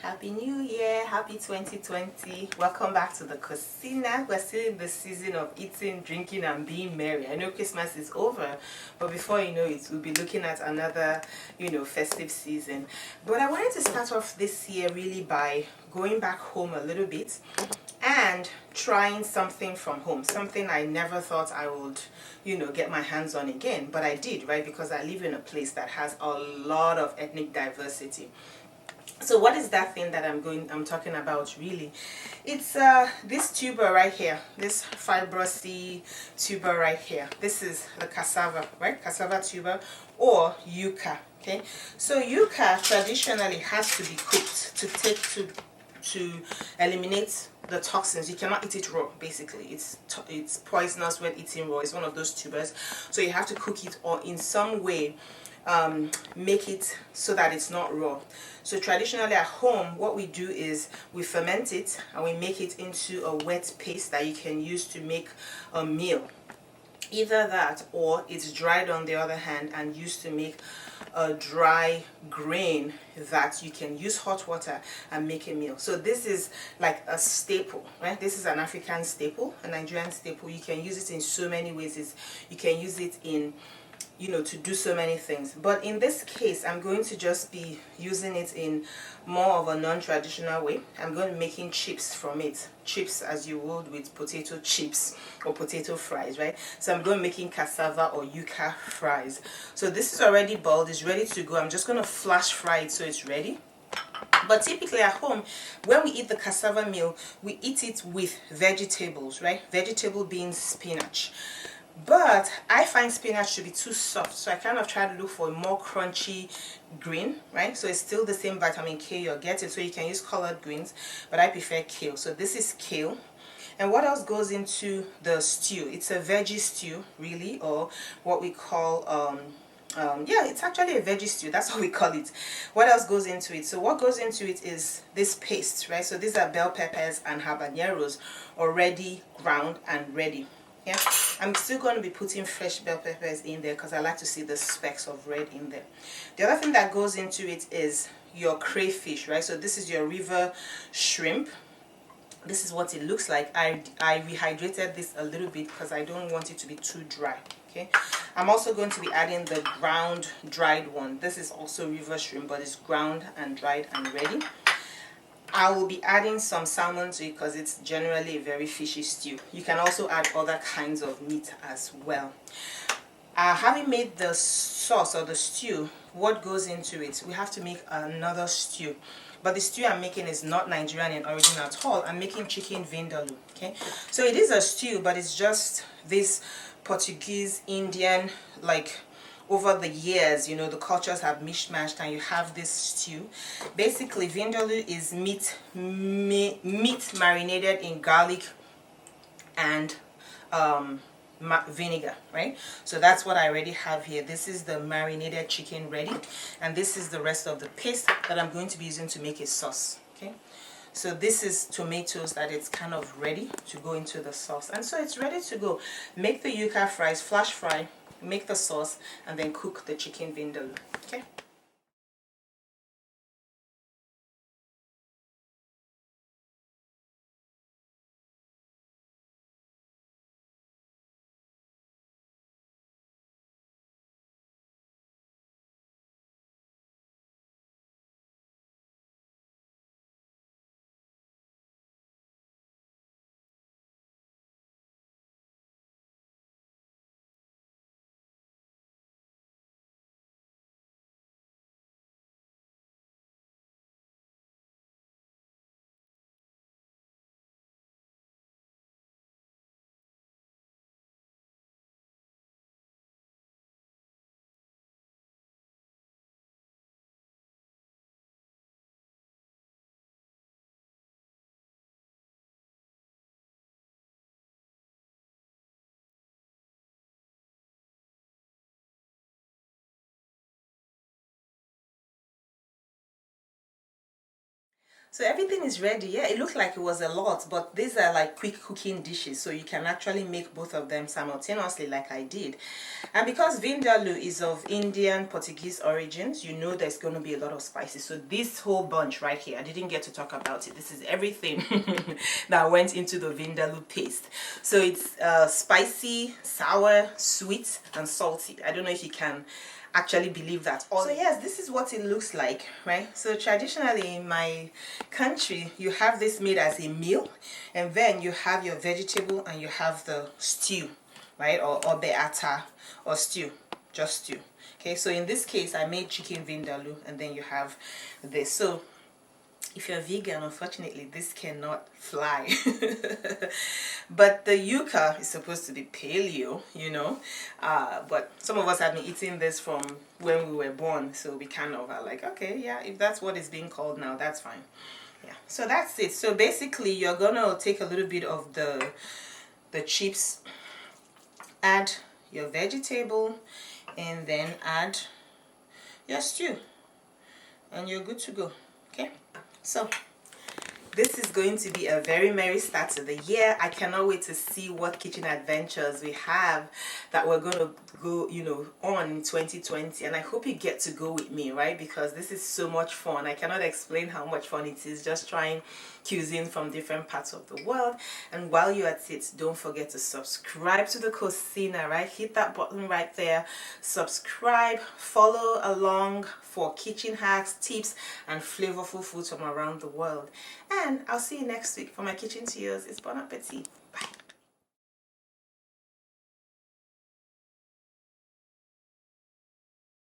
Happy New Year, happy 2020. Welcome back to the Cocina. We're still in the season of eating, drinking, and being merry. I know Christmas is over, but before you know it, we'll be looking at another, festive season. But I wanted to start off this year really by going back home a little bit and trying something from home, something I never thought I would, get my hands on again, but I did, right? Because I live in a place that has a lot of ethnic diversity. So what is that thing that I'm talking about really? It's this tuber right here, this fibrousy tuber right here. This is the cassava, right? Cassava tuber or yuca. Okay, so yuca traditionally has to be cooked to eliminate the toxins. You cannot eat it raw. Basically, it's poisonous when eaten raw. It's one of those tubers, so you have to cook it or in some way make it so that it's not raw. So traditionally at home, what we do is we ferment it and we make it into a wet paste that you can use to make a meal. Either that or it's dried on the other hand and used to make a dry grain that you can use hot water and make a meal. So this is like a staple, right? This is an African staple, a Nigerian staple. You can use it in so many ways. You can use it in to do so many things, but in this case I'm going to just be using it in more of a non-traditional way. I'm going to be making chips from it, chips as you would with potato chips or potato fries, right? So I'm going to be making cassava or yuca fries. So this is already boiled, it's ready to go. I'm just going to flash fry it so it's ready. But typically at home, when we eat the cassava meal, we eat it with vegetables, right? Vegetable being spinach. But I find spinach to be too soft, so I kind of try to look for a more crunchy green, right? So it's still the same vitamin K you're getting, so you can use colored greens, but I prefer kale. So this is kale. And what else goes into the stew? It's a veggie stew, really, or what we call yeah, it's actually a veggie stew. That's what we call it. What else goes into it? So what goes into it is this paste, right? So these are bell peppers and habaneros already ground and ready. Yeah, I'm still going to be putting fresh bell peppers in there because I like to see the specks of red in there. The other thing that goes into it is your crayfish, right? So this is your river shrimp. This is what it looks like. I rehydrated this a little bit because I don't want it to be too dry. Okay, I'm also going to be adding the ground dried one. This is also river shrimp, but it's ground and dried and ready. I will be adding some salmon to it because it's generally a very fishy stew. You can also add other kinds of meat as well. Having made the sauce or the stew, what goes into it? We have to make another stew. But the stew I'm making is not Nigerian in origin at all. I'm making chicken vindaloo. Okay, so it is a stew, but it's just this Portuguese, Indian, like over the years, the cultures have mishmashed and you have this stew. Basically, vindaloo is meat marinated in garlic and vinegar, right? So that's what I already have here. This is the marinated chicken ready, and this is the rest of the paste that I'm going to be using to make a sauce. Okay, so this is tomatoes that it's kind of ready to go into the sauce, and so it's ready to go. Make the yuca fries, flash fry, make the sauce, and then cook the chicken vindaloo. Okay. So everything is ready. Yeah, it looked like it was a lot, but these are like quick cooking dishes, so you can actually make both of them simultaneously like I did. And because vindaloo is of Indian Portuguese origins, you know there's going to be a lot of spices. So this whole bunch right here, I didn't get to talk about it. This is everything that went into the vindaloo paste. So it's spicy, sour, sweet, and salty. I don't know if you can actually believe that. So yes, this is what it looks like, right? So traditionally in my country, you have this made as a meal, and then you have your vegetable and you have the stew, right? Or beata, or stew, just stew. Okay, so in this case I made chicken vindaloo, and then you have this. So if you're vegan, unfortunately this cannot fly. But the yuca is supposed to be paleo, you know, but some of us have been eating this from when we were born, so we kind of are like, okay, yeah, if that's what it's being called now, that's fine. Yeah, so that's it. So basically you're gonna take a little bit of the chips, add your vegetable, and then add your stew, and you're good to go. Okay, so this is going to be a very merry start to the year. I cannot wait to see what kitchen adventures we have that we're going to go, you know, on in 2020. And I hope you get to go with me, right? Because this is so much fun. I cannot explain how much fun it is just trying cuisine from different parts of the world. And while you're at it, don't forget to subscribe to the Cocina, right? Hit that button right there. Subscribe, follow along for kitchen hacks, tips, and flavorful foods from around the world. And I'll see you next week. For my kitchen to yours, it's Bon Appetit.